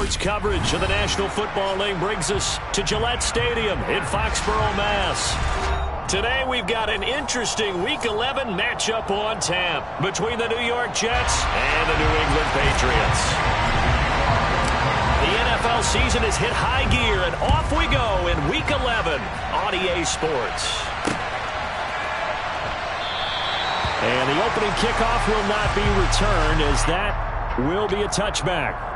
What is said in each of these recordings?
Sports coverage of the National Football League brings us to Gillette Stadium in Foxborough, Mass. Today we've got an interesting Week 11 matchup on tap between the New York Jets and the New England Patriots. The NFL season has hit high gear, and off we go in Week 11 on EA Sports. And the opening kickoff will not be returned, as that will be a touchback.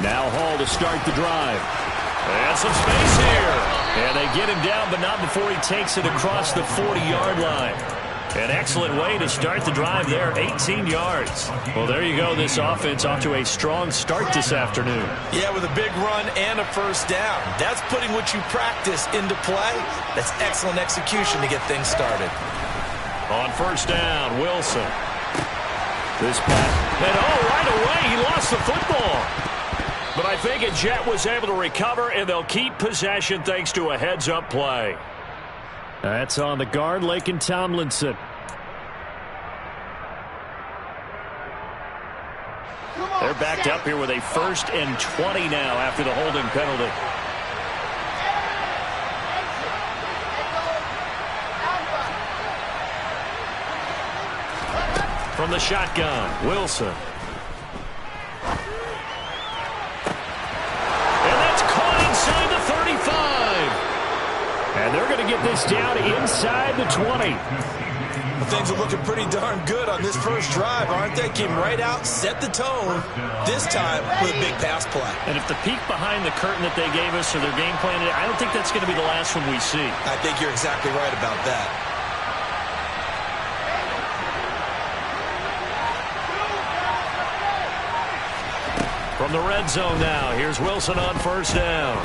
Now Hall to start the drive. And some space here. And they get him down, but not before he takes it across the 40-yard line. An excellent way to start the drive there, 18 yards. Well, there you go. This offense off to a strong start this afternoon. Yeah, with a big run and a first down. That's putting what you practice into play. That's excellent execution to get things started. On first down, Wilson. This pass. And right away, he lost the football. But I think a Jet was able to recover, and they'll keep possession thanks to a heads-up play. That's on the guard, Laken Tomlinson. They're backed up here with a 1st and 20 now after the holding penalty. From the shotgun, Wilson. And they're going to get this down inside the 20. Well, things are looking pretty darn good on this first drive, aren't they? Came right out, set the tone, this time with a big pass play. And if the peek behind the curtain that they gave us or their game plan, I don't think that's going to be the last one we see. I think you're exactly right about that. From the red zone now, here's Wilson on first down.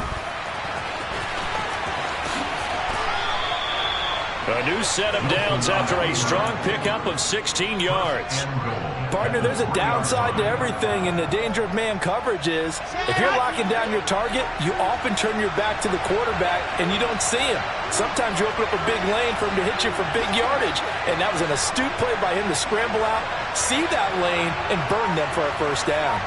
A new set of downs after a strong pickup of 16 yards. Partner, there's a downside to everything, and the danger of man coverage is if you're locking down your target, you often turn your back to the quarterback and you don't see him. Sometimes you open up a big lane for him to hit you for big yardage, and that was an astute play by him to scramble out, see that lane, and burn them for a first down.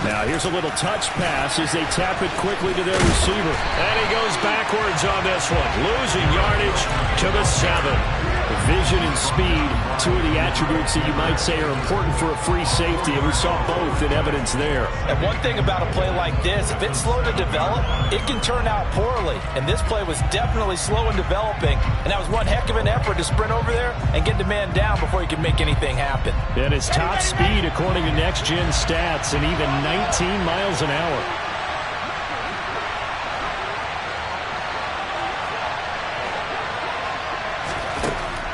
Now here's a little touch pass as they tap it quickly to their receiver. And he goes backwards on this one, losing yardage to the 7. Vision and speed, two of the attributes that you might say are important for a free safety, and we saw both in evidence there. And one thing about a play like this, if it's slow to develop, it can turn out poorly. And this play was definitely slow in developing, and that was one heck of an effort to sprint over there and get the man down before he could make anything happen. And his top speed, according to Next Gen Stats, and even 19 miles an hour.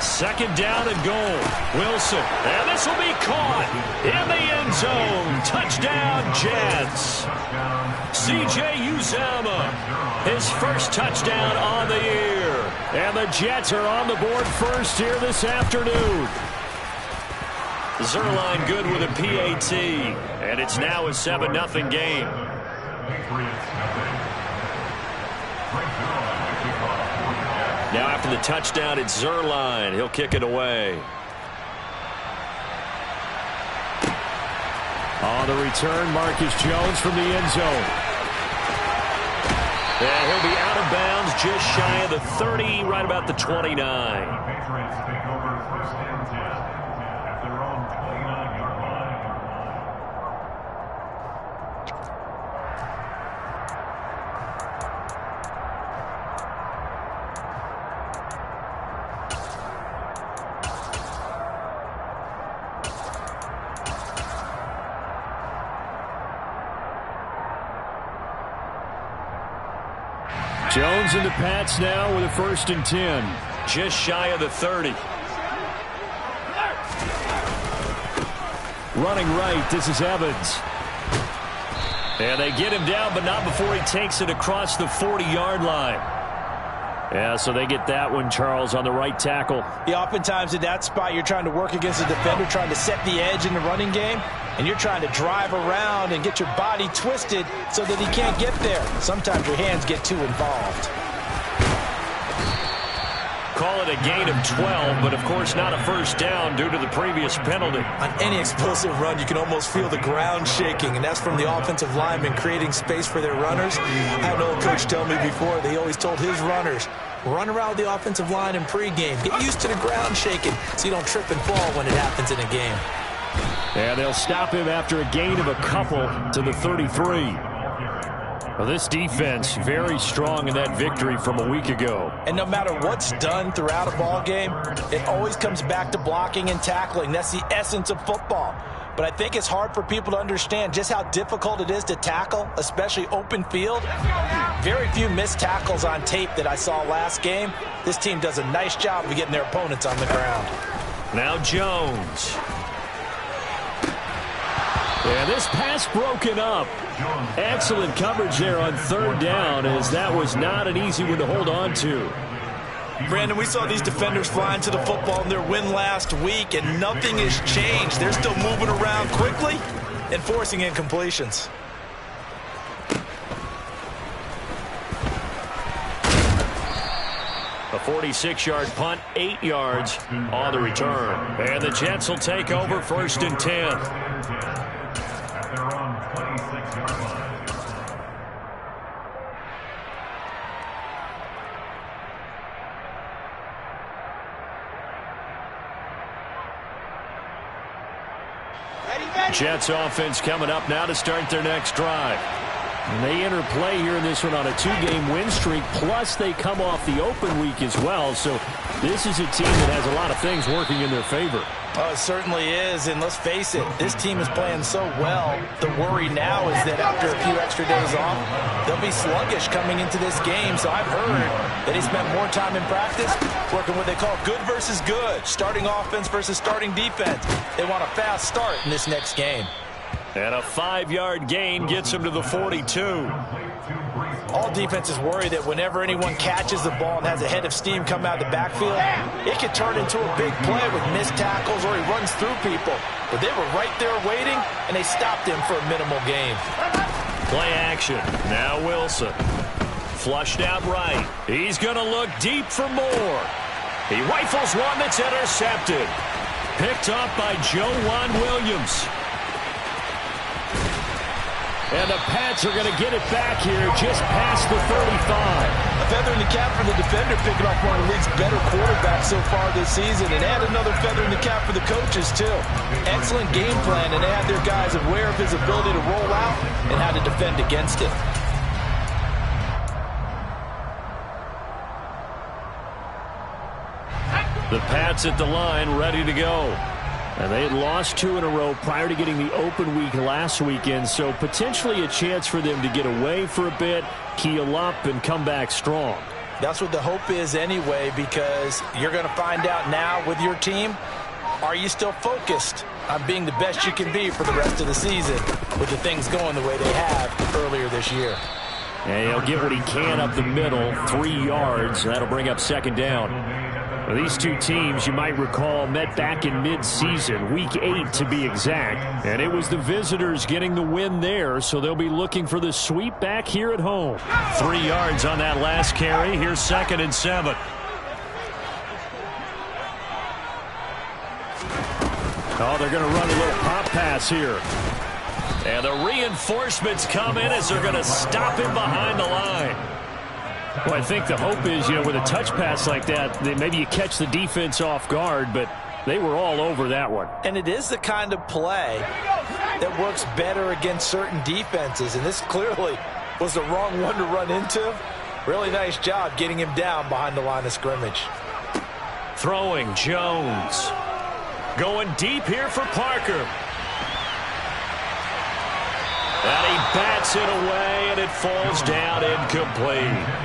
Second down and goal. Wilson. And this will be caught in the end zone. Touchdown, Jets. C.J. Uzomah, his first touchdown on the year. And the Jets are on the board first here this afternoon. Zerline good with a PAT. And it's now a 7-0 game. Now after the touchdown, it's Zerline. He'll kick it away. On the return, Marcus Jones from the end zone. And he'll be out of bounds just shy of the 30, right about the 29. Jones in the Pats now with a 1st and 10. Just shy of the 30. Running right, this is Evans. And they get him down, but not before he takes it across the 40-yard line. Yeah, so they get that one, Charles, on the right tackle. Yeah, oftentimes in that spot, you're trying to work against a defender, trying to set the edge in the running game, and you're trying to drive around and get your body twisted so that he can't get there. Sometimes your hands get too involved. Call it a gain of 12, but of course not a first down due to the previous penalty. On any explosive run, you can almost feel the ground shaking, and that's from the offensive linemen creating space for their runners. I had an old coach tell me before, they always told his runners, run around the offensive line in pregame. Get used to the ground shaking so you don't trip and fall when it happens in a game. And they'll stop him after a gain of a couple to the 33. Well, this defense very strong in that victory from a week ago. And no matter what's done throughout a ball game, it always comes back to blocking and tackling. That's the essence of football. But I think it's hard for people to understand just how difficult it is to tackle, especially open field. Very few missed tackles on tape that I saw last game. This team does a nice job of getting their opponents on the ground. Now Jones. Yeah, this pass broken up. Excellent coverage there on third down, as that was not an easy one to hold on to. Brandon, we saw these defenders flying to the football in their win last week, and nothing has changed. They're still moving around quickly and forcing incompletions. A 46-yard punt, 8 yards on the return. And the Jets will take over 1st and 10. Jets offense coming up now to start their next drive. And they enter play here in this one on a 2-game win streak, plus they come off the open week as well. So this is a team that has a lot of things working in their favor. Oh, it certainly is, and let's face it, this team is playing so well. The worry now is that after a few extra days off, they'll be sluggish coming into this game. So I've heard that he spent more time in practice working what they call good versus good, starting offense versus starting defense. They want a fast start in this next game. And a 5-yard gain gets him to the 42. All defenses worry that whenever anyone catches the ball and has a head of steam come out of the backfield, it could turn into a big play with missed tackles or he runs through people. But they were right there waiting, and they stopped him for a minimal gain. Play action. Now Wilson. Flushed out right. He's going to look deep for more. He rifles one that's intercepted. Picked off by Juwan Williams. And the Pats are going to get it back here just past the 35. A feather in the cap for the defender, picking off one of the league's better quarterbacks so far this season. And add another feather in the cap for the coaches, too. Excellent game plan, and they had their guys aware of his ability to roll out and how to defend against it. The Pats at the line, ready to go. And they had lost 2 in a row prior to getting the open week last weekend, so potentially a chance for them to get away for a bit, keel up, and come back strong. That's what the hope is anyway, because you're going to find out now with your team, are you still focused on being the best you can be for the rest of the season with the things going the way they have earlier this year? And he'll get what he can up the middle, 3 yards. That'll bring up 2nd down. Well, these two teams, you might recall, met back in mid-season, week 8 to be exact. And it was the visitors getting the win there, so they'll be looking for the sweep back here at home. 3 yards on that last carry. Here's 2nd and 7. Oh, they're going to run a little pop pass here. And the reinforcements come in as they're going to stop him behind the line. Well, I think the hope is, with a touch pass like that, maybe you catch the defense off guard, but they were all over that one. And it is the kind of play that works better against certain defenses, and this clearly was the wrong one to run into. Really nice job getting him down behind the line of scrimmage. Throwing, Jones. Going deep here for Parker. And he bats it away, and it falls down incomplete.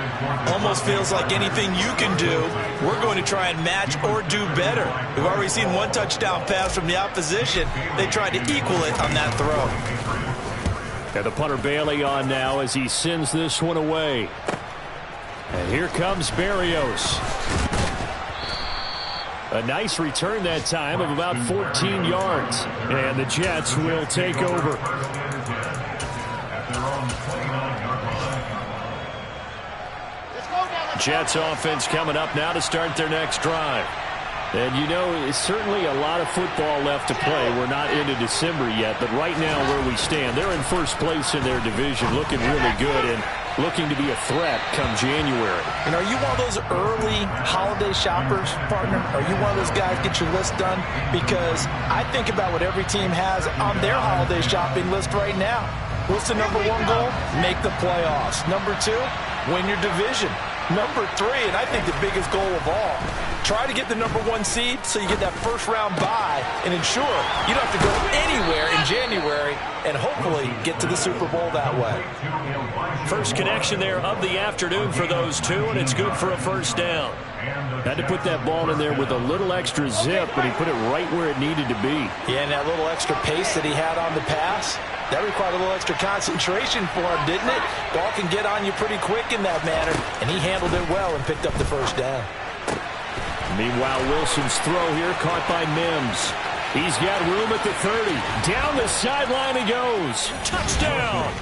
Almost feels like anything you can do, we're going to try and match or do better. We've already seen one touchdown pass from the opposition. They tried to equal it on that throw. And the punter Bailey on now as he sends this one away. And here comes Berrios. A nice return that time of about 14 yards. And the Jets will take over. Jets offense coming up now to start their next drive. And you know, it's certainly a lot of football left to play. We're not into December yet, but right now where we stand, they're in first place in their division, looking really good and looking to be a threat come January. And are you one of those early holiday shoppers, partner? Are you one of those guys get your list done? Because I think about what every team has on their holiday shopping list right now. What's the number one goal? Make the playoffs. Number two, win your division. Number three, and I think the biggest goal of all, try to get the number one seed so you get that first round bye and ensure you don't have to go anywhere in January and hopefully get to the Super Bowl that way. First connection there of the afternoon for those two, and it's good for a first down. Had to put that ball in there with a little extra zip, but he put it right where it needed to be. Yeah, and that little extra pace that he had on the pass, that required a little extra concentration for him, didn't it? Ball can get on you pretty quick in that manner, and he handled it well and picked up the first down. Meanwhile, Wilson's throw here caught by Mims. He's got room at the 30. Down the sideline he goes. Touchdown!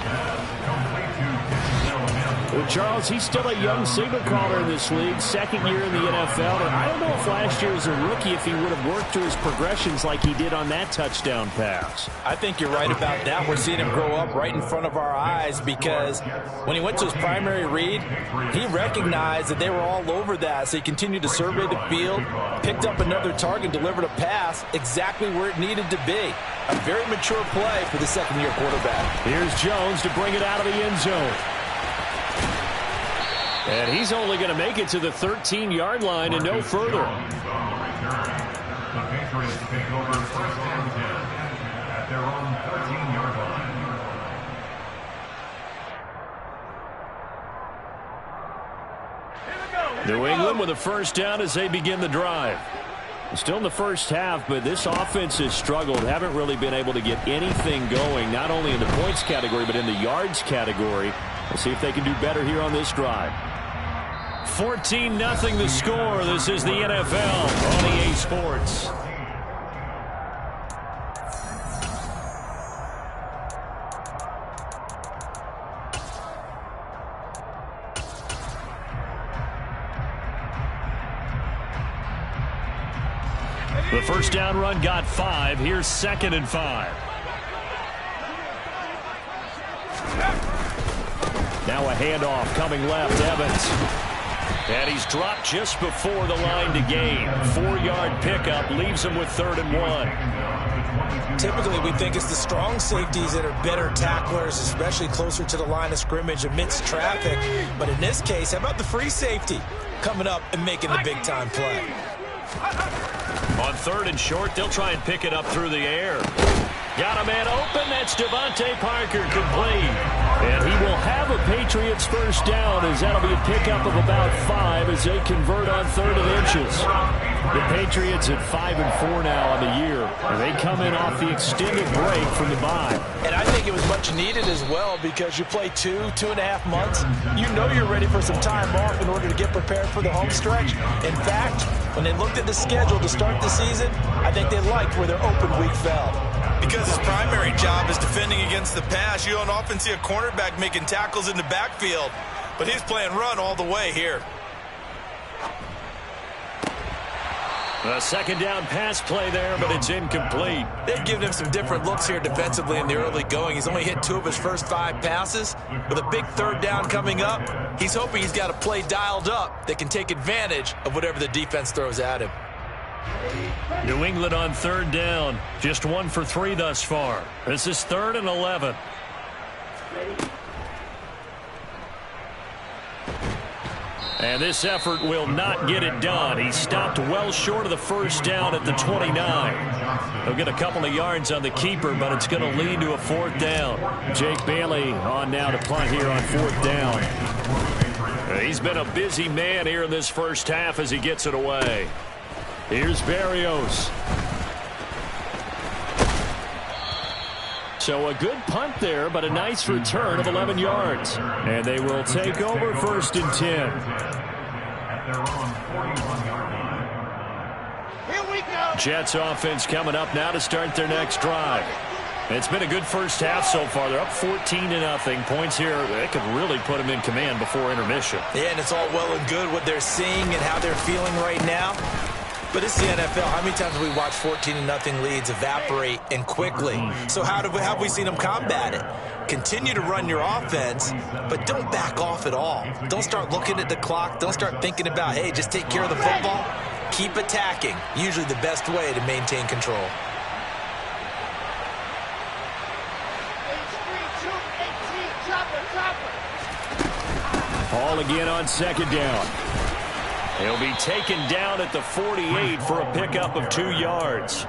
Well, Charles, he's still a young signal caller in this league, second year in the NFL. And I don't know if last year as a rookie if he would have worked through his progressions like he did on that touchdown pass. I think you're right about that. We're seeing him grow up right in front of our eyes because when he went to his primary read, he recognized that they were all over that. So he continued to survey the field, picked up another target, delivered a pass exactly where it needed to be. A very mature play for the second-year quarterback. Here's Jones to bring it out of the end zone. And he's only going to make it to the 13-yard line and no further. New England with a first down as they begin the drive. Still in the first half, but this offense has struggled. Haven't really been able to get anything going, not only in the points category, but in the yards category. We'll see if they can do better here on this drive. 14-0 the score. This is the NFL on EA Sports. The first down run got 5. Here's 2nd and 5. Now a handoff coming left, Evans. And he's dropped just before the line to gain. 4-yard pickup leaves him with 3rd and 1. Typically, we think it's the strong safeties that are better tacklers, especially closer to the line of scrimmage amidst traffic. But in this case, how about the free safety coming up and making the big-time play? On 3rd and short, they'll try and pick it up through the air. Got a man open. That's Devontae Parker complete. And he will have a Patriots first down as that'll be a pickup of about 5 as they convert on 3rd and inches. The Patriots at 5-4 now on the year. And they come in off the extended break from the bye. And I think it was much needed as well because you play 2.5 months. You know you're ready for some time off in order to get prepared for the home stretch. In fact, when they looked at the schedule to start the season, I think they liked where their open week fell. Because his primary job is defending against the pass. You don't often see a cornerback making tackles in the backfield. But he's playing run all the way here. A second down pass play there, but it's incomplete. They've given him some different looks here defensively in the early going. He's only hit 2 of his first 5 passes. With a big 3rd down coming up, he's hoping he's got a play dialed up that can take advantage of whatever the defense throws at him. New England on 3rd down. Just 1 for 3 thus far. This is 3rd and 11. And this effort will not get it done. He stopped well short of the first down at the 29. He'll get a couple of yards on the keeper, but it's going to lead to a 4th down. Jake Bailey on now to punt here on 4th down. He's been a busy man here in this first half as he gets it away. Here's Berrios. So a good punt there, but a nice return of 11 yards. And they will take over 1st and 10. Jets offense coming up now to start their next drive. It's been a good first half so far. They're up 14-0. Points here, they could really put them in command before intermission. Yeah, and it's all well and good what they're seeing and how they're feeling right now. But it's the NFL. How many times have we watched 14-0 leads evaporate and quickly? So how have we seen them combat it? Continue to run your offense, but don't back off at all. Don't start looking at the clock. Don't start thinking about, hey, just take care of the football. Keep attacking. Usually the best way to maintain control. Ball again on 2nd down. He'll be taken down at the 48 for a pickup of 2 yards.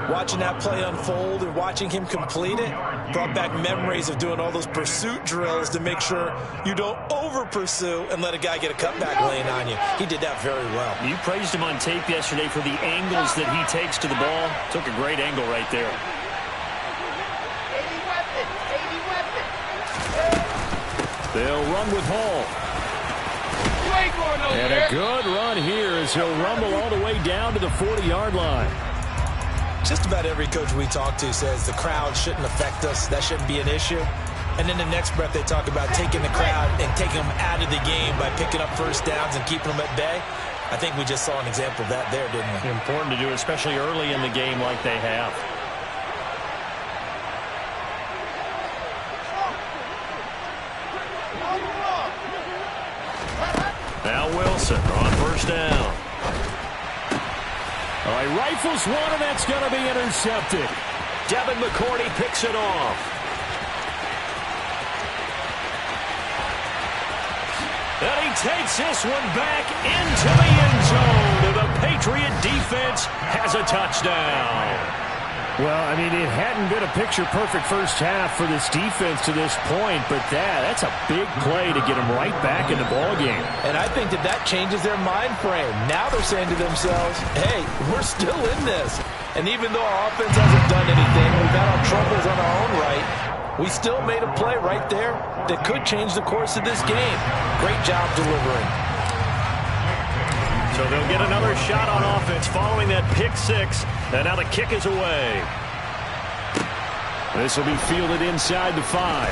Watching that play unfold and watching him complete it brought back memories of doing all those pursuit drills to make sure you don't over-pursue and let a guy get a cutback lane on you. He did that very well. You praised him on tape yesterday for the angles that he takes to the ball. Took a great angle right there. They'll run with Hall. And a good run here as he'll rumble all the way down to the 40-yard line. Just about every coach we talk to says the crowd shouldn't affect us. That shouldn't be an issue. And then the next breath they talk about taking the crowd and taking them out of the game by picking up first downs and keeping them at bay. I think we just saw an example of that there, didn't we? Important to do, especially early in the game like they have. Now Wilson on 1st down. All right, rifles one, and that's going to be intercepted. Devin McCourty picks it off. And he takes this one back into the end zone. And the Patriot defense has a touchdown. Well, I mean, it hadn't been a picture-perfect first half for this defense to this point, but that's a big play to get them right back in the ballgame. And I think that changes their mind frame. Now they're saying to themselves, hey, we're still in this. And even though our offense hasn't done anything, we've had our troubles on our own right, we still made a play right there that could change the course of this game. Great job delivering. So they'll get another shot on offense following that pick six. And now the kick is away. This will be fielded inside the 5.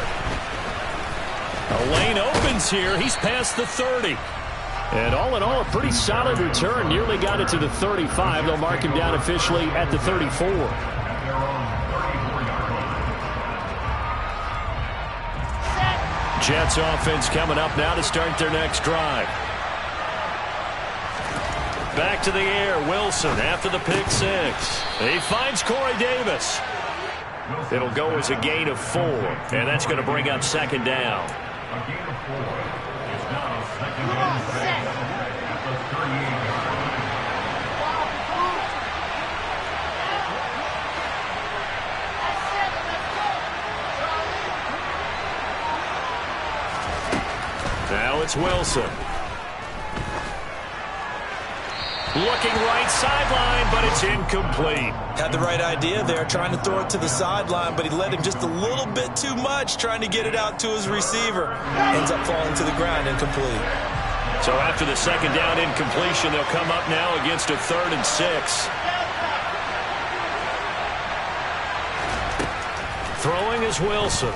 A lane opens here. He's past the 30. And all in all, a pretty solid return. Nearly got it to the 35. They'll mark him down officially at the 34. Jets offense coming up now to start their next drive. Back to the air, Wilson after the pick six. He finds Corey Davis. It'll go as a gain of 4, and that's going to bring up 2nd down. Now it's Wilson. Looking right sideline, but it's incomplete. Had the right idea there, trying to throw it to the sideline, but he led him just a little bit too much, trying to get it out to his receiver. Ends up falling to the ground, incomplete. So after the 2nd down incompletion, they'll come up now against a 3rd and 6. Throwing is Wilson.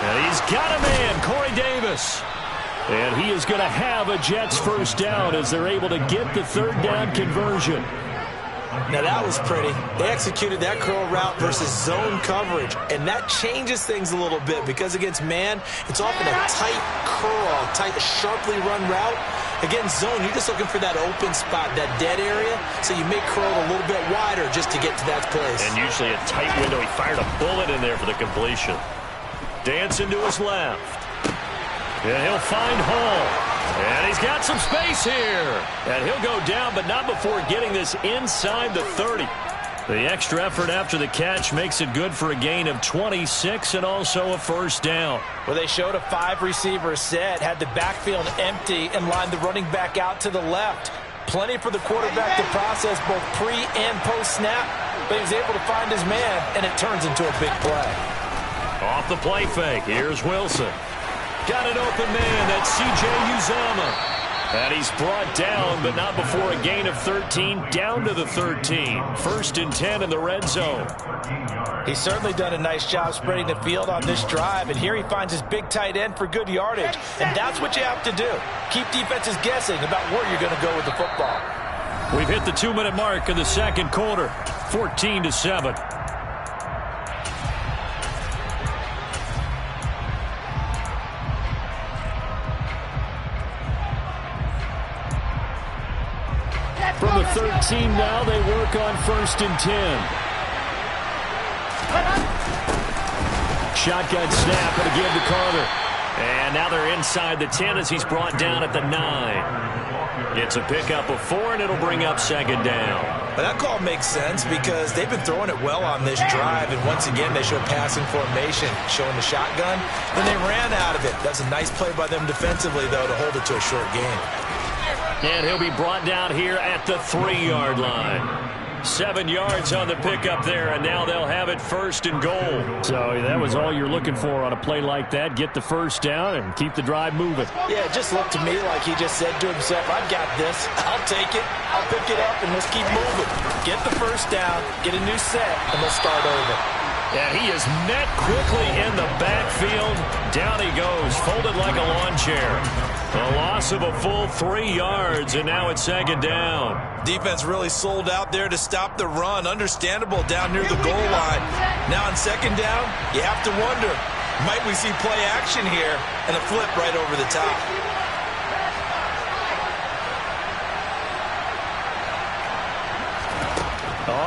And he's got a man, Corey Davis. And he is going to have a Jets first down as they're able to get the 3rd down conversion. Now that was pretty. They executed that curl route versus zone coverage, and that changes things a little bit because against man, it's often a tight curl, tight, sharply run route. Against zone, you're just looking for that open spot, that dead area, so you make curl a little bit wider just to get to that place. And usually a tight window. He fired a bullet in there for the completion. Dancing to his left. And he'll find Hall. And he's got some space here. And he'll go down, but not before getting this inside the 30. The extra effort after the catch makes it good for a gain of 26 and also a first down. Well, they showed a 5-receiver set, had the backfield empty, and lined the running back out to the left. Plenty for the quarterback to process both pre- and post-snap. but he's able to find his man, and it turns into a big play. Off the play fake, here's Wilson. Got an open man, that's C.J. Uzomah. And he's brought down, but not before a gain of 13, down to the 13. 1st and 10 in the red zone. He's certainly done a nice job spreading the field on this drive, and here he finds his big tight end for good yardage. And that's what you have to do. Keep defenses guessing about where you're going to go with the football. We've hit the 2-minute mark in the second quarter, 14-7. From the 13 now, they work on 1st and 10. Shotgun snap and a give to Carter. And now they're inside the 10 as he's brought down at the 9. It's a pickup of 4, and it'll bring up 2nd down. But that call makes sense because they've been throwing it well on this drive, and once again they show passing formation, showing the shotgun. Then they ran out of it. That's a nice play by them defensively, though, to hold it to a short game. And he'll be brought down here at the 3-yard line. 7 yards on the pickup there, and now they'll have it 1st and goal. So that was all you're looking for on a play like that. Get the 1st down and keep the drive moving. Yeah, it just looked to me like he just said to himself, I've got this. I'll take it. I'll pick it up, and let's keep moving. Get the 1st down, get a new set, and let's start over. And he is met quickly in the backfield. Down he goes, folded like a lawn chair. A loss of a full 3 yards, and now it's 2nd down. Defense really sold out there to stop the run. Understandable down near the goal line. Now on 2nd down, you have to wonder, might we see play action here and a flip right over the top?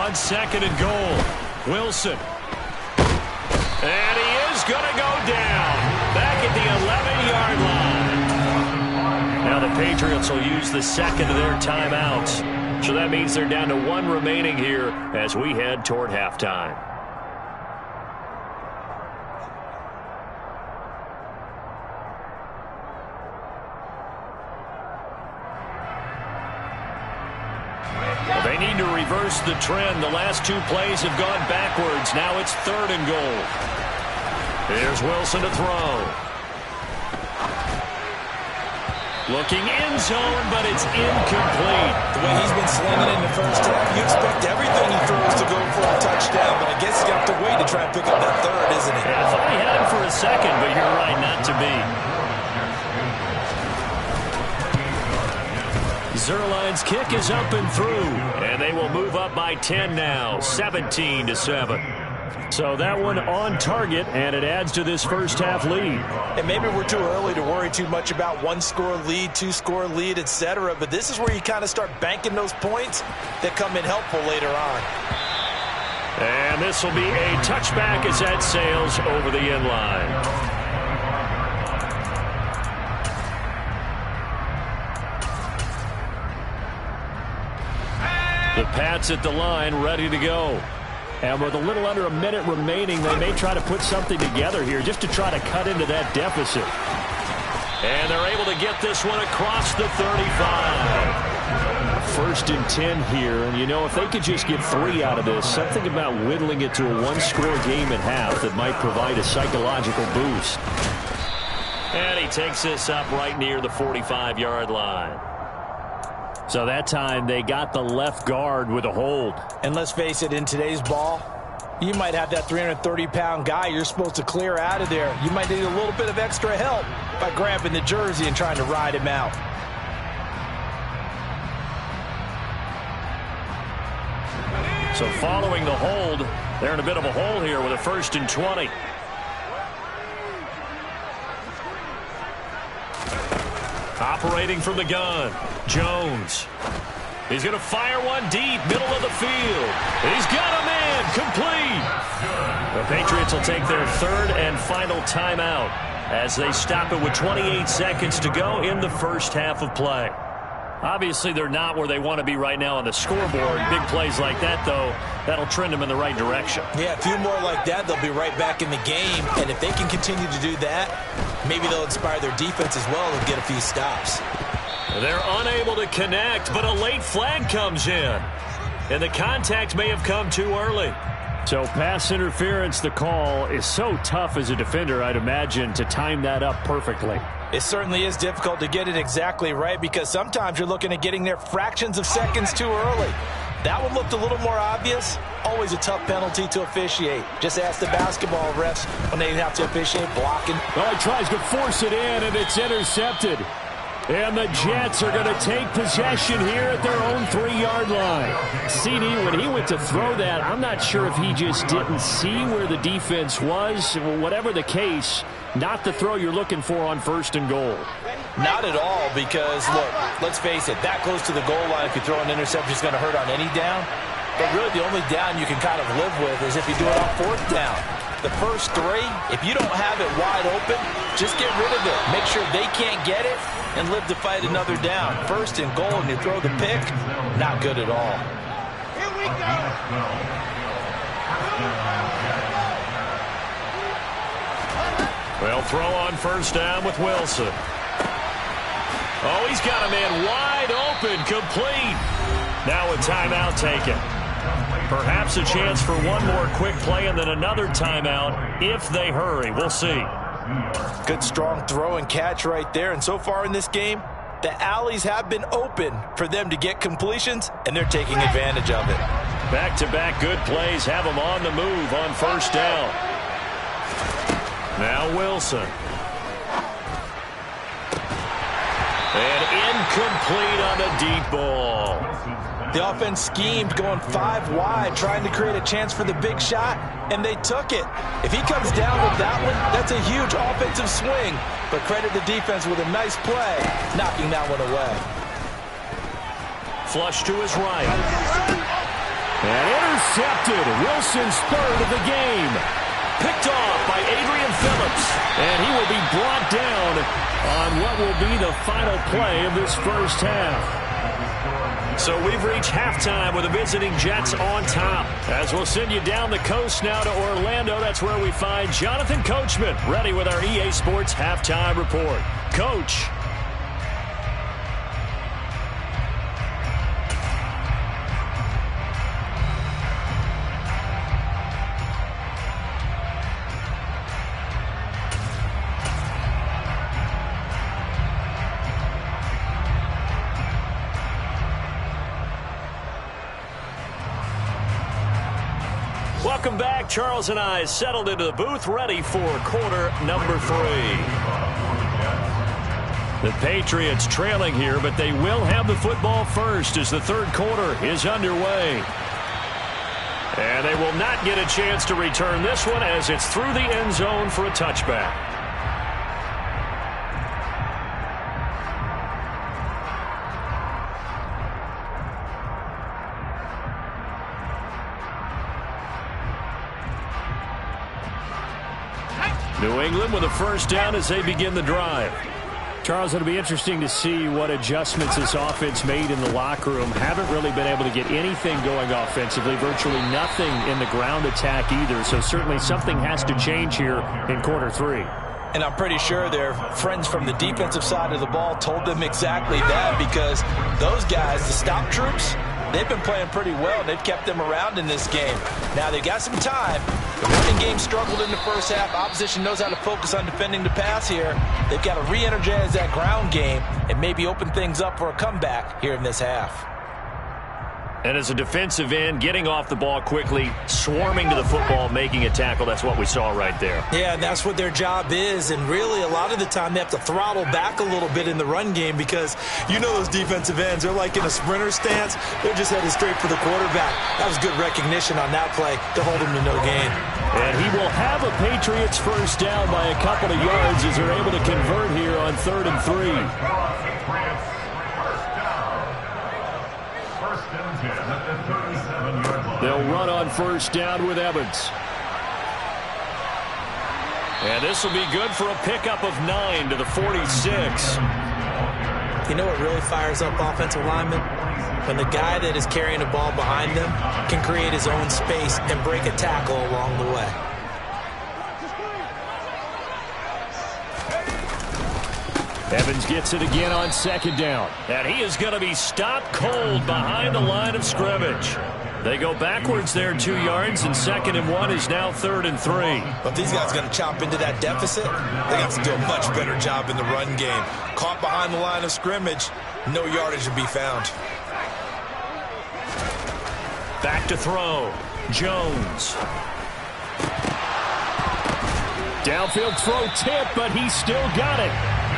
On 2nd and goal, Wilson. And he is going to go down. Back at the 11-yard line. Now the Patriots will use the 2nd of their timeouts. So that means they're down to 1 remaining here as we head toward halftime. Well, they need to reverse the trend. The last 2 plays have gone backwards. Now it's 3rd and goal. Here's Wilson to throw. Looking end zone, but it's incomplete. The way he's been slinging in the first half, you expect everything he throws to go for a touchdown, but I guess he's going to have to wait to try and pick up that 3rd, isn't he? Yeah, I thought he had him for a second, but you're right, not to be. Zerline's kick is up and through, and they will move up by 10 now, 17-7. So that one on target, and it adds to this first half lead. And maybe we're too early to worry too much about 1-score lead, 2-score lead, etc. But this is where you kind of start banking those points that come in helpful later on. And this will be a touchback as that sails over the end line. The Pats at the line, ready to go. And with a little under a minute remaining, they may try to put something together here just to try to cut into that deficit. And they're able to get this one across the 35. 1st and 10 here. And, you know, if they could just get 3 out of this, something about whittling it to a 1-score game at half that might provide a psychological boost. And he takes this up right near the 45-yard line. So that time they got the left guard with a hold. And let's face it, in today's ball, you might have that 330-pound guy you're supposed to clear out of there. You might need a little bit of extra help by grabbing the jersey and trying to ride him out. So following the hold, they're in a bit of a hole here with a 1st and 20. Operating from the gun, Jones. He's going to fire one deep, middle of the field. He's got a man, complete. The Patriots will take their 3rd and final timeout as they stop it with 28 seconds to go in the first half of play. Obviously, they're not where they want to be right now on the scoreboard. Big plays like that, though, that'll trend them in the right direction. Yeah, a few more like that, they'll be right back in the game. And if they can continue to do that, maybe they'll inspire their defense as well and get a few stops. They're unable to connect, but a late flag comes in. and the contact may have come too early. So pass interference, the call is so tough as a defender, I'd imagine, to time that up perfectly. It certainly is difficult to get it exactly right because sometimes you're looking at getting there fractions of seconds too early. That one looked a little more obvious. Always a tough penalty to officiate. Just ask the basketball refs when they have to officiate blocking. Well, he tries to force it in, and it's intercepted. And the Jets are going to take possession here at their own 3-yard line. CD, when he went to throw that, I'm not sure if he just didn't see where the defense was. Whatever the case, not the throw you're looking for on 1st and goal. Not at all because, look, let's face it, that close to the goal line, if you throw an interception, it's going to hurt on any down. But really the only down you can kind of live with is if you do it on 4th down. The first 3, if you don't have it wide open, just get rid of it. Make sure they can't get it and live to fight another down. 1st and goal and you throw the pick, not good at all. Here we go. Well, throw on 1st down with Wilson. Oh, he's got a man wide open, complete. Now a timeout taken. Perhaps a chance for one more quick play and then another timeout if they hurry. We'll see. Good strong throw and catch right there. And so far in this game, the alleys have been open for them to get completions, and they're taking advantage of it. Back-to-back good plays have them on the move on 1st down. Now Wilson. And incomplete on the deep ball. The offense schemed going 5 wide, trying to create a chance for the big shot, and they took it. If he comes down with that one, that's a huge offensive swing. But credit the defense with a nice play, knocking that one away. Flush to his right. And intercepted. Wilson's 3rd of the game. Picked off by Adrian Phillips. And he will be brought down on what will be the final play of this first half. So we've reached halftime with the visiting Jets on top. As we'll send you down the coast now to Orlando, that's where we find Jonathan Coachman ready with our EA Sports Halftime Report. Coach. Welcome back. Charles and I settled into the booth, ready for quarter number 3. The Patriots trailing here, but they will have the football first as the 3rd quarter is underway. And they will not get a chance to return this one as it's through the end zone for a touchback. New England with a 1st down as they begin the drive. Charles, it'll be interesting to see what adjustments this offense made in the locker room. Haven't really been able to get anything going offensively, virtually nothing in the ground attack either. So certainly something has to change here in quarter 3. And I'm pretty sure their friends from the defensive side of the ball told them exactly that, because those guys, the stop troops, they've been playing pretty well. They've kept them around in this game. Now they've got some time. The running game struggled in the first half. Opposition knows how to focus on defending the pass here. They've got to re-energize that ground game and maybe open things up for a comeback here in this half. And as a defensive end, getting off the ball quickly, swarming to the football, making a tackle, that's what we saw right there. Yeah, and that's what their job is. And really, a lot of the time, they have to throttle back a little bit in the run game because you know those defensive ends, they're like in a sprinter stance. They're just headed straight for the quarterback. That was good recognition on that play to hold him to no gain. And he will have a Patriots 1st down by a couple of yards as they're able to convert here on 3rd and 3. They'll run on 1st down with Evans. And this will be good for a pickup of 9 to the 46. You know what really fires up offensive linemen? When the guy that is carrying the ball behind them can create his own space and break a tackle along the way. Evans gets it again on 2nd down. And he is going to be stopped cold behind the line of scrimmage. They go backwards there 2 yards, and 2nd and 1 is now 3rd and 3. But these guys are going to chop into that deficit. They got to do a much better job in the run game. Caught behind the line of scrimmage, no yardage to be found. Back to throw. Jones. Downfield throw tip, but he's still got it.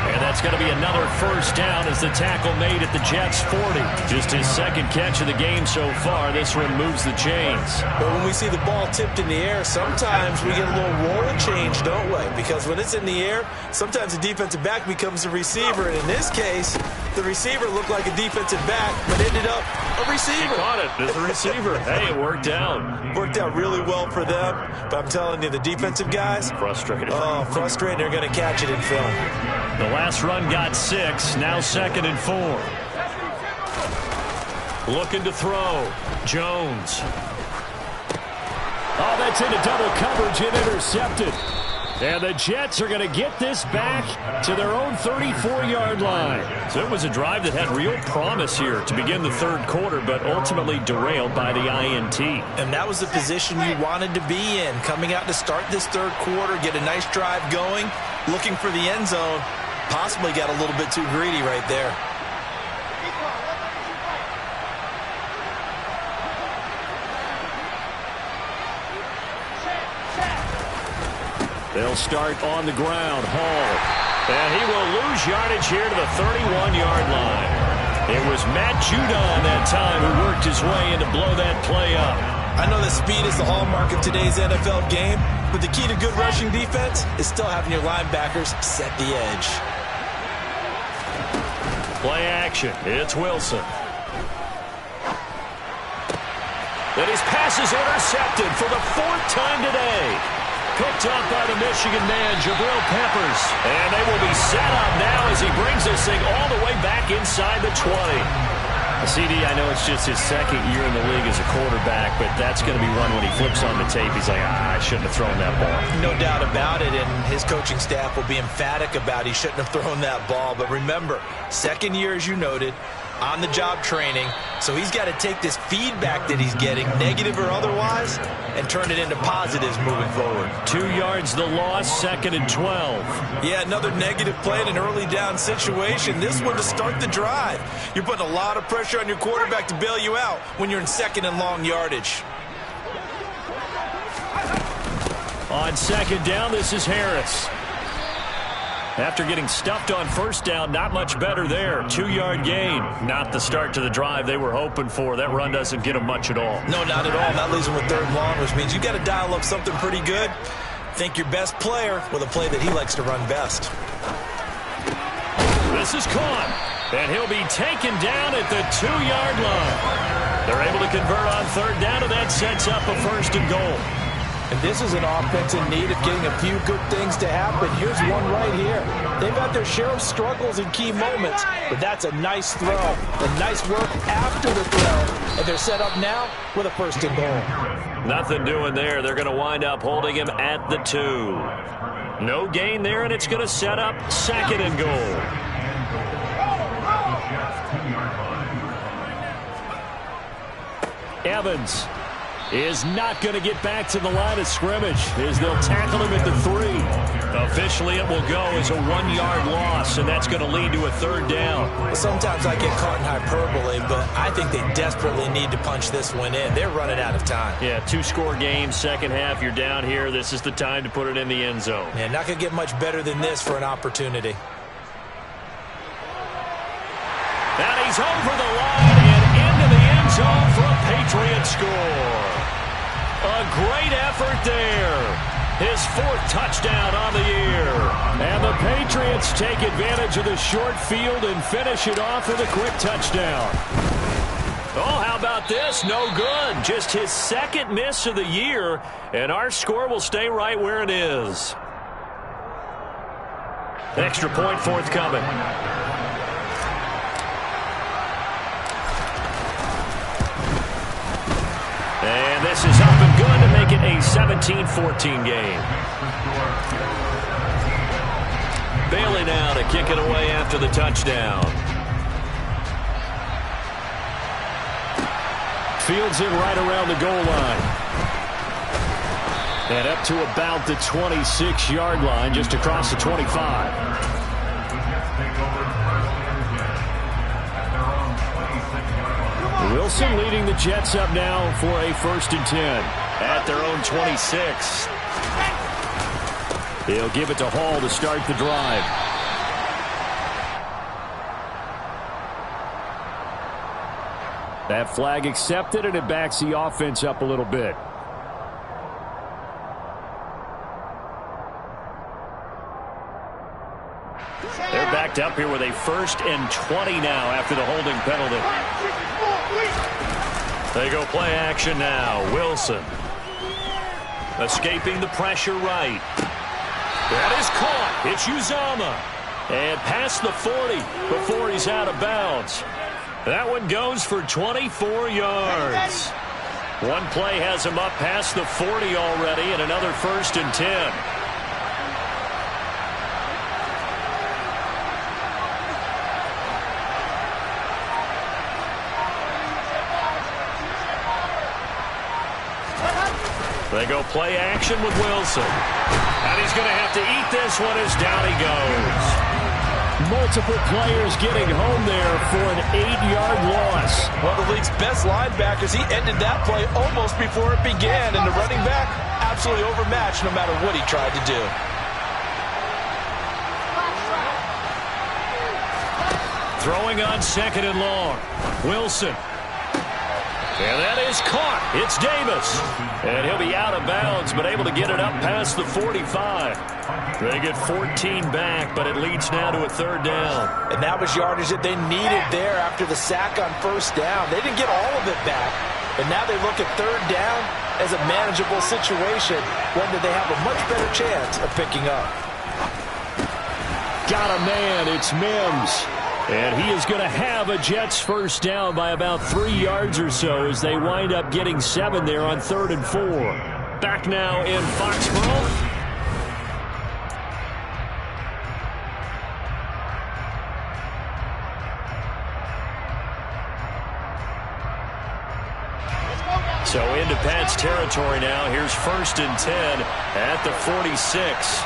And that's going to be another first down as the tackle made at the Jets' 40. Just his 2nd catch of the game so far. This one moves the chains. But when we see the ball tipped in the air, sometimes we get a little roll change, don't we? Because when it's in the air, sometimes the defensive back becomes the receiver. And in this case, the receiver looked like a defensive back, but ended up a receiver. He caught it as a receiver. Hey, it worked out. Worked out really well for them. But I'm telling you, the defensive guys, frustrated. Oh, frustrated. They're going to catch it in film. The last run got 6. Now 2nd and 4. Looking to throw. Jones. Oh, that's into double coverage and intercepted. And the Jets are going to get this back to their own 34-yard line. So it was a drive that had real promise here to begin the 3rd quarter, but ultimately derailed by the INT. And that was the position you wanted to be in. Coming out to start this 3rd quarter, get a nice drive going, looking for the end zone. Possibly got a little bit too greedy right there. They'll start on the ground. Hall. And he will lose yardage here to the 31-yard line. It was Matt Judon that time who worked his way in to blow that play up. I know that speed is the hallmark of today's NFL game, but the key to good rushing defense is still having your linebackers set the edge. Play action. It's Wilson. And his pass is intercepted for the 4th time today. Picked up by the Michigan man, Jabril Peppers. And they will be set up now as he brings this thing all the way back inside the 20. CD, I know it's just his 2nd year in the league as a quarterback, but that's going to be one when he flips on the tape. He's like, I shouldn't have thrown that ball. No doubt about it, and his coaching staff will be emphatic about he shouldn't have thrown that ball. But remember, 2nd year, as you noted, on-the-job training, so he's got to take this feedback that he's getting, negative or otherwise, and turn it into positives moving forward. 2 yards the loss, 2nd and 12. Yeah, another negative play in an early down situation. This one to start the drive. You're putting a lot of pressure on your quarterback to bail you out when you're in 2nd and long yardage. On 2nd down, this is Harris. After getting stuffed on 1st down, not much better there. 2-yard gain. Not the start to the drive they were hoping for. That run doesn't get them much at all. No, not at all. That leaves them with 3rd and long, which means you got to dial up something pretty good. Think your best player with a play that he likes to run best. This is caught. And he'll be taken down at the 2-yard line. They're able to convert on 3rd down, and that sets up a 1st and goal. And this is an offense in need of getting a few good things to happen. Here's one right here. They've had their share of struggles in key moments, but that's a nice throw. And nice work after the throw. And they're set up now with a 1st and goal. Nothing doing there. They're going to wind up holding him at the 2. No gain there, and it's going to set up 2nd and goal. Evans is not going to get back to the line of scrimmage as they'll tackle him at the 3. Officially, it will go as a 1-yard loss, and that's going to lead to a 3rd down. Well, sometimes I get caught in hyperbole, but I think they desperately need to punch this one in. They're running out of time. Yeah, 2-score game, 2nd half. You're down here. This is the time to put it in the end zone. Yeah, not going to get much better than this for an opportunity. And he's over the line and into the end zone for a Patriot score. A great effort there. His 4th touchdown on the year. And the Patriots take advantage of the short field and finish it off with a quick touchdown. Oh, how about this? No good. Just his 2nd miss of the year, and our score will stay right where it is. Extra point forthcoming. And this is up and good to make it a 17-14 game. Bailey now to kick it away after the touchdown. Fields it right around the goal line. And up to about the 26-yard line, just across the 25. Wilson leading the Jets up now for a 1st and 10. At their own 26. He'll give it to Hall to start the drive. That flag accepted, and it backs the offense up a little bit. They're backed up here with a 1st and 20 now after the holding penalty. They go play action now. Wilson. Escaping the pressure right. That is caught. It's Uzama. And past the 40 before he's out of bounds. That one goes for 24 yards. One play has him up past the 40 already, and another 1st and 10. They go play action with Wilson. And he's going to have to eat this one as down he goes. Multiple players getting home there for an 8-yard loss. One of the league's best linebackers. He ended that play almost before it began. And the running back, absolutely overmatched no matter what he tried to do. Throwing on 2nd and long. Wilson. And that is caught. It's Davis. And he'll be out of bounds, but able to get it up past the 45. They get 14 back, but it leads now to a 3rd down. And that was yardage that they needed there after the sack on 1st down. They didn't get all of it back, but now they look at 3rd down as a manageable situation, one that they have a much better chance of picking up. Got a man. It's Mims. And he is going to have a Jets 1st down by about 3 yards or so as they wind up getting 7 there on 3rd and 4. Back now in Foxborough. So into Pat's territory now. Here's 1st and 10 at the 46.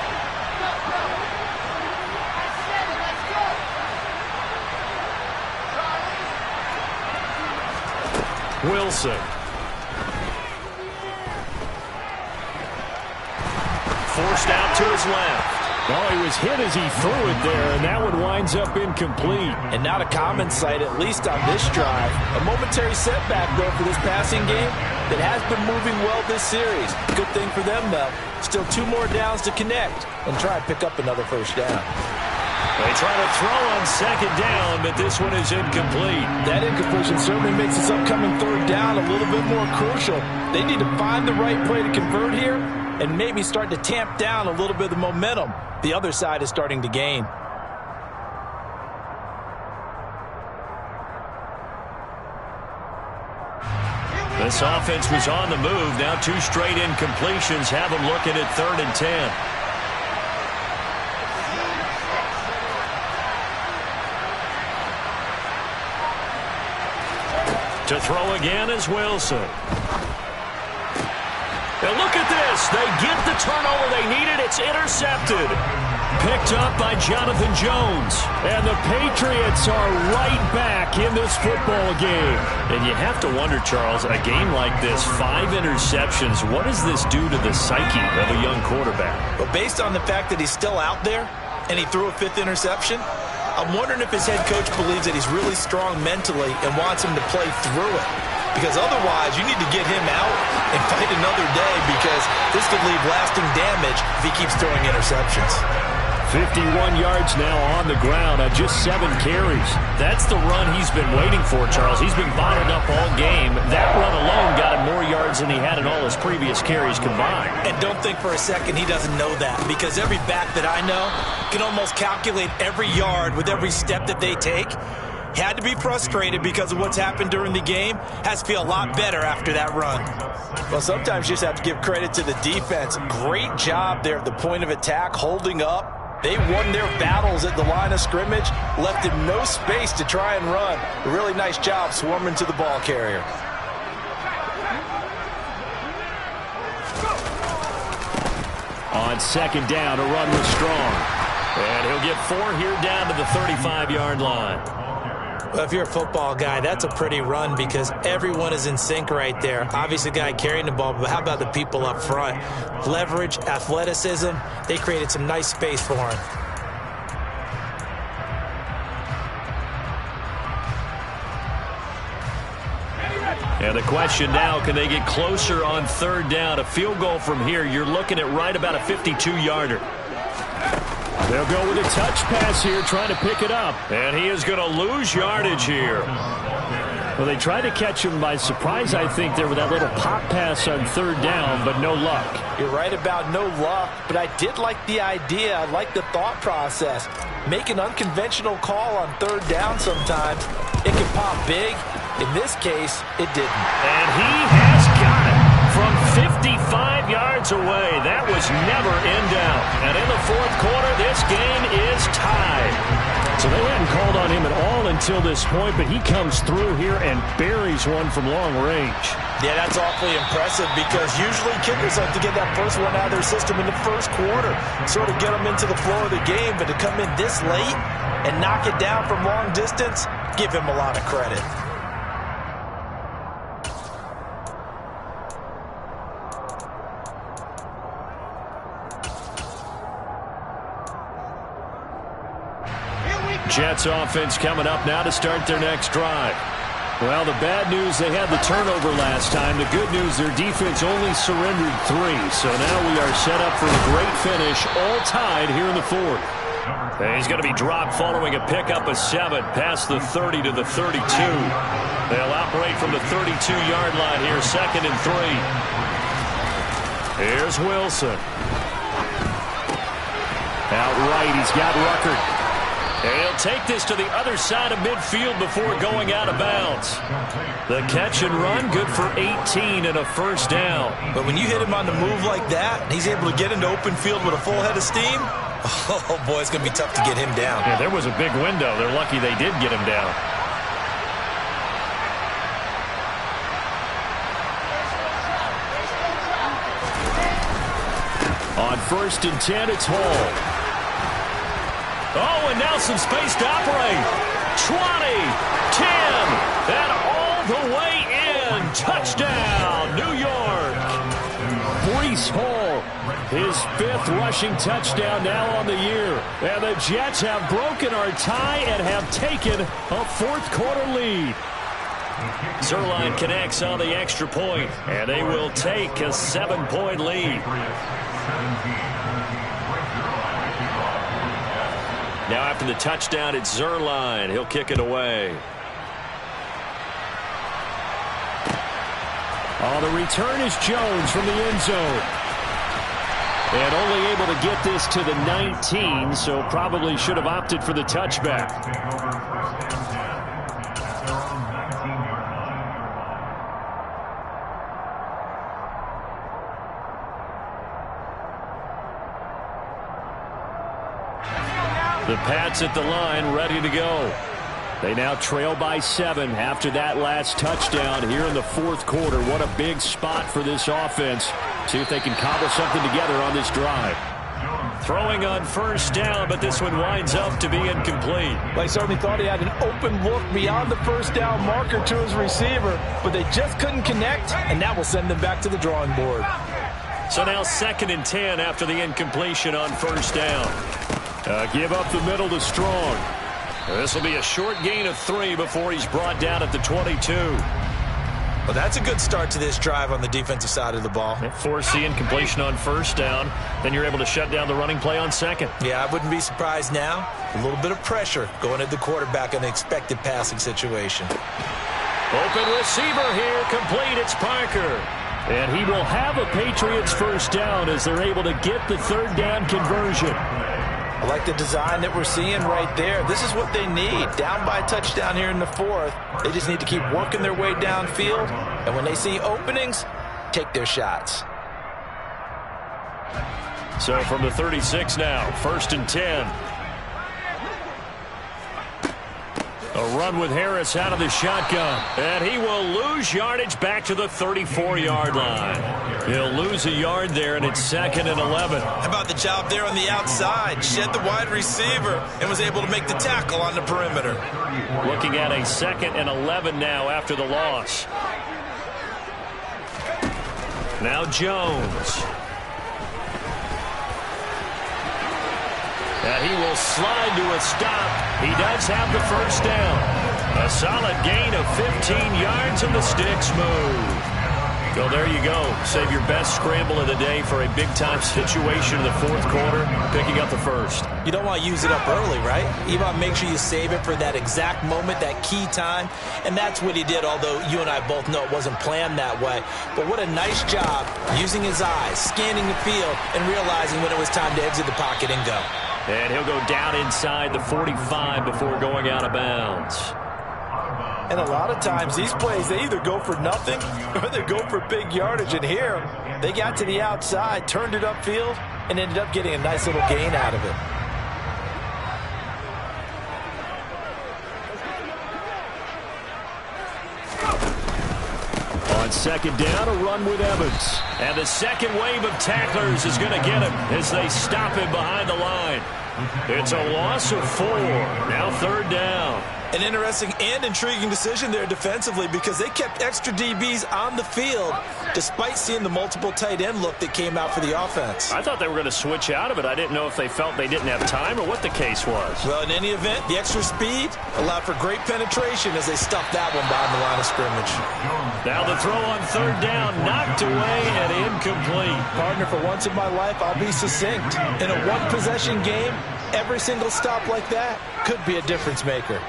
Wilson. Forced out to his left. Oh, he was hit as he threw it there, and that one winds up incomplete. And not a common sight, at least on this drive. A momentary setback, though, for this passing game that has been moving well this series. Good thing for them, though. Still 2 more downs to connect and try and pick up another 1st down. They try to throw on 2nd down, but this one is incomplete. That incompletion certainly makes this upcoming 3rd down a little bit more crucial. They need to find the right play to convert here and maybe start to tamp down a little bit of the momentum the other side is starting to gain. This offense was on the move. Now 2 straight incompletions have them looking at 3rd and 10. To throw again is Wilson. And look at this. They get the turnover they needed. It's intercepted. Picked up by Jonathan Jones. And the Patriots are right back in this football game. And you have to wonder, Charles, a game like this, 5 interceptions, what does this do to the psyche of a young quarterback? But based on the fact that he's still out there and he threw a 5th interception, I'm wondering if his head coach believes that he's really strong mentally and wants him to play through it. Because otherwise, you need to get him out and fight another day because this could leave lasting damage if he keeps throwing interceptions. 51 yards now on the ground on just 7 carries. That's the run he's been waiting for, Charles. He's been bottled up all game. That run alone got him more yards than he had in all his previous carries combined. And don't think for a second he doesn't know that, because every back that I know can almost calculate every yard with every step that they take. Had to be frustrated because of what's happened during the game. Has to feel a lot better after that run. Well, sometimes you just have to give credit to the defense. Great job there at the point of attack, holding up. They won their battles at the line of scrimmage, left him no space to try and run. A really nice job swarming to the ball carrier. On second down, a run was strong. And he'll get 4 here down to the 35-yard line. Well, if you're a football guy, that's a pretty run because everyone is in sync right there. Obviously, the guy carrying the ball, but how about the people up front? Leverage, athleticism, they created some nice space for him. And the question now, can they get closer on third down? A field goal from here, you're looking at right about a 52-yarder. They'll go with a touch pass here, trying to pick it up. And he is going to lose yardage here. Well, they tried to catch him by surprise, I think, there with that little pop pass on third down, but no luck. You're right about no luck, but I did like the idea. I like the thought process. Make an unconventional call on third down sometimes. It can pop big. In this case, it didn't. And he has got it from 55 yards away. That was never in doubt. And in the fourth quarter, this game is tied. So they hadn't called on him at all until this point, but he comes through here and buries one from long range. Yeah, that's awfully impressive because usually kickers like to get that first one out of their system in the first quarter, sort of get them into the flow of the game, but to come in this late and knock it down from long distance, give him a lot of credit. Jets offense coming up now to start their next drive. Well, the bad news, they had the turnover last time. The good news, their defense only surrendered 3. So now we are set up for a great finish, all tied here in the fourth. And he's going to be dropped following a pickup of 7 past the 30 to the 32. They'll operate from the 32-yard line here, 2nd and 3. Here's Wilson. Outright, he's got Ruckert. And he'll take this to the other side of midfield before going out of bounds. The catch and run, good for 18 and a first down. But when you hit him on the move like that, and he's able to get into open field with a full head of steam, oh boy, it's going to be tough to get him down. Yeah, there was a big window. They're lucky they did get him down. On 1st and 10, it's Hall. Oh, and now some space to operate. 20, 10, and all the way in. Touchdown, New York. Breece Hall, his 5th rushing touchdown now on the year. And the Jets have broken our tie and have taken a fourth-quarter lead. Zuerlein connects on the extra point, and they will take a 7-point lead. Now after the touchdown, it's Zuerlein. He'll kick it away. Oh, the return is Jones from the end zone. And only able to get this to the 19, so probably should have opted for the touchback. The Pats at the line, ready to go. They now trail by 7 after that last touchdown here in the fourth quarter. What a big spot for this offense. See if they can cobble something together on this drive. Throwing on first down, but this one winds up to be incomplete. Well, he certainly thought he had an open look beyond the first down marker to his receiver, but they just couldn't connect, and that will send them back to the drawing board. So now 2nd and 10 after the incompletion on first down. Give up the middle to Strong. This will be a short gain of 3 before he's brought down at the 22. Well, that's a good start to this drive on the defensive side of the ball. Force the incompletion on first down. Then you're able to shut down the running play on 2nd. Yeah, I wouldn't be surprised now. A little bit of pressure going at the quarterback in an expected passing situation. Open receiver here, complete. It's Parker. And he will have a Patriots first down as they're able to get the 3rd down conversion. I like the design that we're seeing right there. This is what they need. Down by a touchdown here in the 4th. They just need to keep working their way downfield. And when they see openings, take their shots. So from the 36 now, 1st and 10. A run with Harris out of the shotgun. And he will lose yardage back to the 34-yard line. He'll lose a yard there, and it's 2nd and 11. How about the job there on the outside? Shed the wide receiver and was able to make the tackle on the perimeter. Looking at a 2nd and 11 now after the loss. Now Jones. And he will slide to a stop. He does have the first down. A solid gain of 15 yards, and the sticks move. Well, there you go. Save your best scramble of the day for a big-time situation in the 4th quarter, picking up the first. You don't want to use it up early, right? You want to make sure you save it for that exact moment, that key time, and that's what he did, although you and I both know it wasn't planned that way. But what a nice job using his eyes, scanning the field, and realizing when it was time to exit the pocket and go. And he'll go down inside the 45 before going out of bounds. And a lot of times these plays, they either go for nothing or they go for big yardage. And here, they got to the outside, turned it upfield, and ended up getting a nice little gain out of it. On 2nd down, a run with Evans. And the second wave of tacklers is going to get him as they stop him behind the line. It's a loss of 4. Now 3rd down. An interesting and intriguing decision there defensively because they kept extra DBs on the field despite seeing the multiple tight end look that came out for the offense. I thought they were going to switch out of it. I didn't know if they felt they didn't have time or what the case was. Well, in any event, the extra speed allowed for great penetration as they stuffed that one behind the line of scrimmage. Now the throw on 3rd down, knocked away and incomplete. Partner, for once in my life, I'll be succinct. In a one-possession game, every single stop like that could be a difference maker.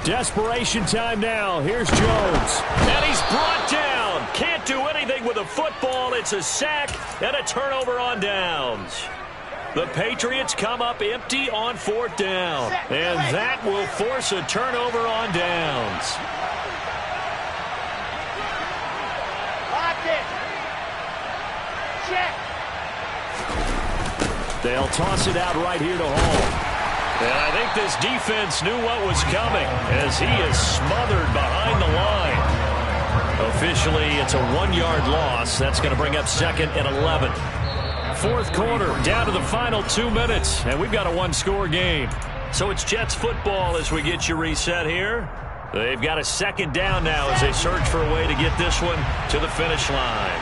Desperation time now. Here's Jones. And he's brought down. Can't do anything with a football. It's a sack and a turnover on downs. The Patriots come up empty on 4th down. And that will force a turnover on downs. Check. They'll toss it out right here to Hall. And I think this defense knew what was coming as he is smothered behind the line. Officially, it's a 1-yard loss. That's going to bring up 2nd and 11. 4th quarter, down to the final 2 minutes, and we've got a 1-score game. So it's Jets football as we get you reset here. They've got a 2nd down now as they search for a way to get this one to the finish line.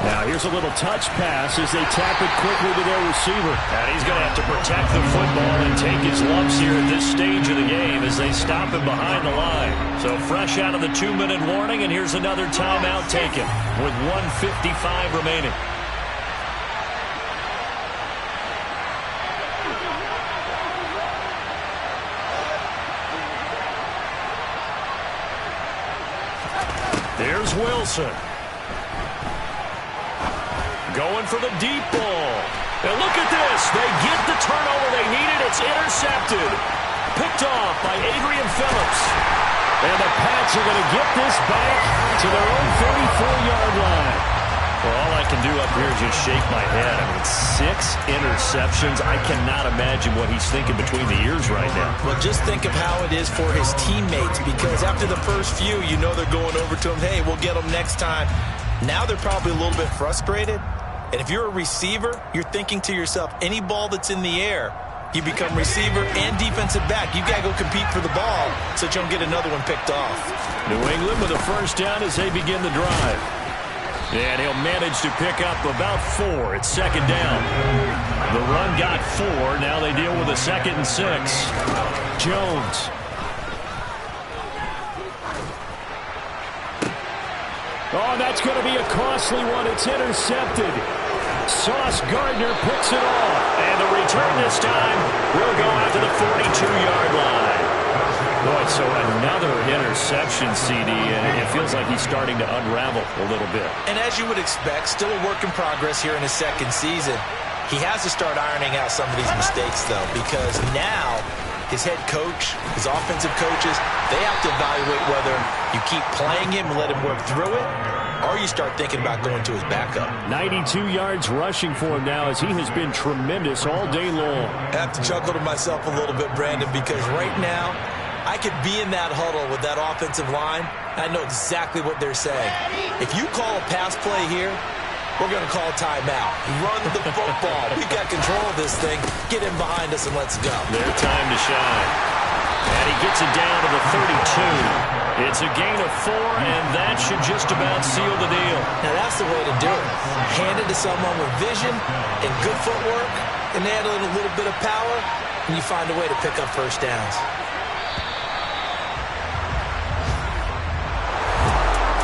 Now here's a little touch pass as they tap it quickly to their receiver. And he's going to have to protect the football and take his lumps here at this stage of the game as they stop him behind the line. So fresh out of the 2-minute warning, and here's another timeout taken with 1:55 remaining. Here's Wilson. Going for the deep ball. And look at this. They get the turnover they needed. It's intercepted. Picked off by Adrian Phillips. And the Pats are going to get this back to their own 34-yard line. Well, all I can do up here is just shake my head. I mean, 6 interceptions. I cannot imagine what he's thinking between the ears right now. Well, just think of how it is for his teammates because after the first few, you know they're going over to him, hey, we'll get them next time. Now they're probably a little bit frustrated. And if you're a receiver, you're thinking to yourself, any ball that's in the air, you become receiver and defensive back. You've got to go compete for the ball so that you don't get another one picked off. New England with a first down as they begin the drive. And he'll manage to pick up about 4. It's 2nd down. The run got 4. Now they deal with a 2nd and 6. Jones. Oh, that's going to be a costly one. It's intercepted. Sauce Gardner picks it off. And the return this time will go out to the 42-yard line. Boy, so another interception, CD, and it feels like he's starting to unravel a little bit. And as you would expect, still a work in progress here in his 2nd season. He has to start ironing out some of these mistakes, though, because now his head coach, his offensive coaches, they have to evaluate whether you keep playing him and let him work through it, or you you start thinking about going to his backup. 92 yards rushing for him now as he has been tremendous all day long. I have to chuckle to myself a little bit, Brandon, because right now I could be in that huddle with that offensive line. I know exactly what they're saying. If you call a pass play here, we're going to call timeout. Run the football. We've got control of this thing. Get in behind us and let's go. Their time to shine. And he gets it down to the 32. It's a gain of 4, and that should just about seal the deal. Now, that's the way to do it. Hand it to someone with vision and good footwork, and add a little bit of power, and you find a way to pick up first downs.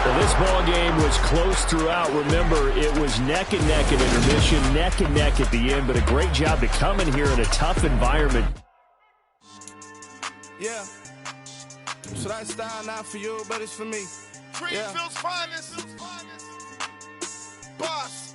Well, this ball game was close throughout. Remember, it was neck and neck at intermission, neck and neck at the end, but a great job to come in here in a tough environment. Yeah. So that style not for you, but it's for me. Greenfield's finest. Boss.